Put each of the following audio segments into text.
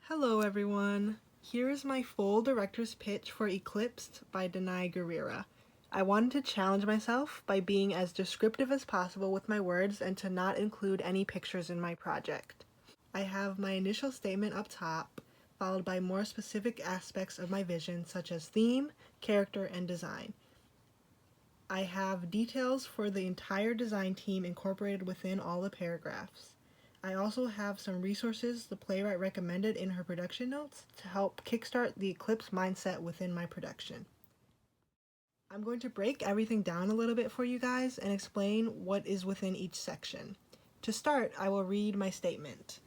Hello everyone! Here is my full director's pitch for Eclipsed by Danai Gurira. I wanted to challenge myself by being as descriptive as possible with my words and to not include any pictures in my project. I have my initial statement up top, followed by more specific aspects of my vision such as theme, character, and design. I have details for the entire design team incorporated within all the paragraphs. I also have some resources the playwright recommended in her production notes to help kickstart the Eclipse mindset within my production. I'm going to break everything down a little bit for you guys and explain what is within each section. To start, I will read my statement.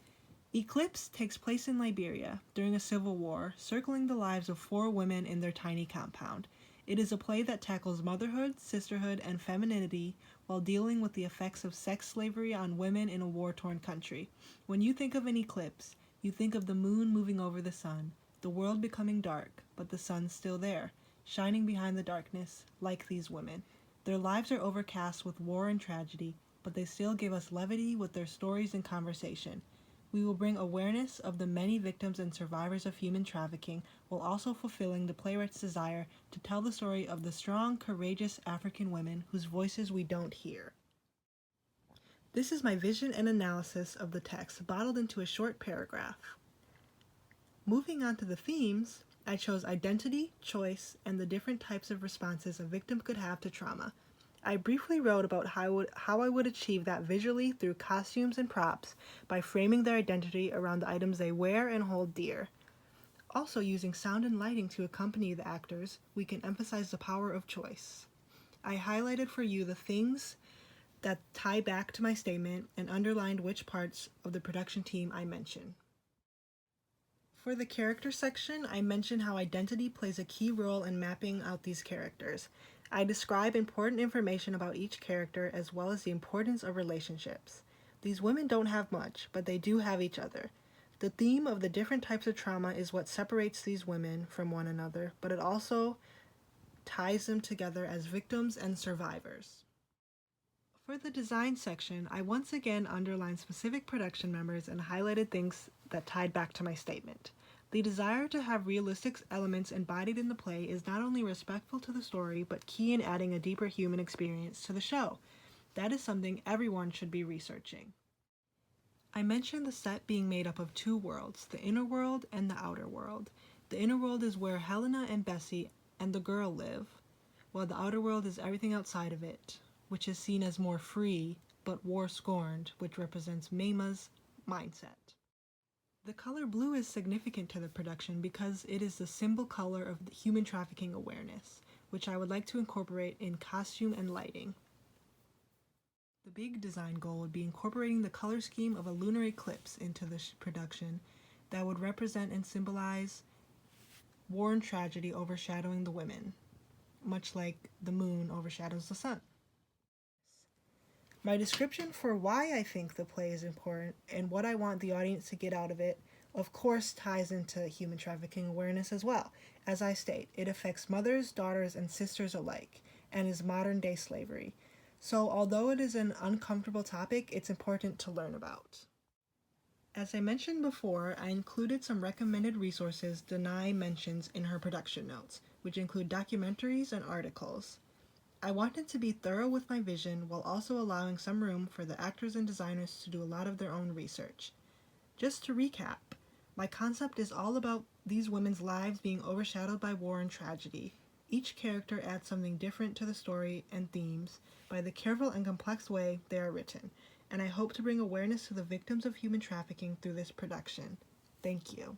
Eclipse takes place in Liberia during a civil war, circling the lives of 4 women in their tiny compound. It is a play that tackles motherhood, sisterhood, and femininity while dealing with the effects of sex slavery on women in a war-torn country. When you think of an eclipse, you think of the moon moving over the sun, the world becoming dark, but the sun's still there, shining behind the darkness, like these women. Their lives are overcast with war and tragedy, but they still give us levity with their stories and conversation. We will bring awareness of the many victims and survivors of human trafficking while also fulfilling the playwright's desire to tell the story of the strong, courageous African women whose voices we don't hear. This is my vision and analysis of the text bottled into a short paragraph. Moving on to the themes, I chose identity, choice, and the different types of responses a victim could have to trauma. I briefly wrote about how I would achieve that visually through costumes and props by framing their identity around the items they wear and hold dear. Also, using sound and lighting to accompany the actors, we can emphasize the power of choice. I highlighted for you the things that tie back to my statement and underlined which parts of the production team I mention. For the character section, I mentioned how identity plays a key role in mapping out these characters. I describe important information about each character as well as the importance of relationships. These women don't have much, but they do have each other. The theme of the different types of trauma is what separates these women from one another, but it also ties them together as victims and survivors. For the design section, I once again underlined specific production members and highlighted things that tied back to my statement. The desire to have realistic elements embodied in the play is not only respectful to the story, but key in adding a deeper human experience to the show. That is something everyone should be researching. I mentioned the set being made up of 2 worlds, the inner world and the outer world. The inner world is where Helena and Bessie and the girl live, while the outer world is everything outside of it, which is seen as more free, but war-scorned, which represents Maima's mindset. The color blue is significant to the production because it is the symbol color of human trafficking awareness, which I would like to incorporate in costume and lighting. The big design goal would be incorporating the color scheme of a lunar eclipse into the production that would represent and symbolize war and tragedy overshadowing the women, much like the moon overshadows the sun. My description for why I think the play is important and what I want the audience to get out of it, of course, ties into human trafficking awareness as well. As I state, it affects mothers, daughters, and sisters alike, and is modern-day slavery. So although it is an uncomfortable topic, it's important to learn about. As I mentioned before, I included some recommended resources Danai mentions in her production notes, which include documentaries and articles. I wanted to be thorough with my vision while also allowing some room for the actors and designers to do a lot of their own research. Just to recap, my concept is all about these women's lives being overshadowed by war and tragedy. Each character adds something different to the story and themes by the careful and complex way they are written, and I hope to bring awareness to the victims of human trafficking through this production. Thank you.